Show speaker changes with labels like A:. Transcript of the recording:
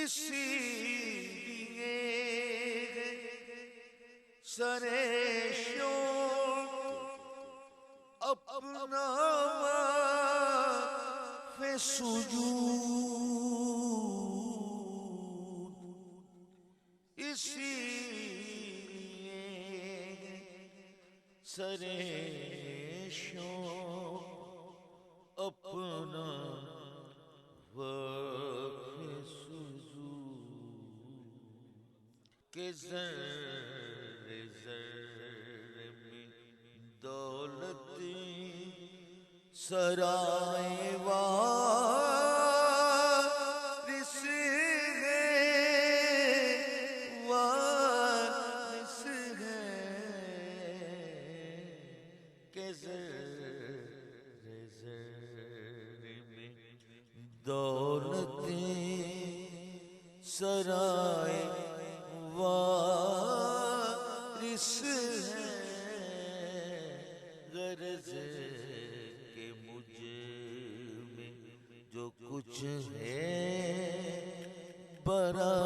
A: इसीलिए सरे शौक अपना वे सुजूद, इसीलिए सरे शौक अपना वे सुजूद के ज़र्रे ज़र्रे में दौलत सराय वारिस है, वारिस है के ज़र्रे ज़र्रे में दौलत सराय वारिस है। गरज के मुझ में जो कुछ है बरा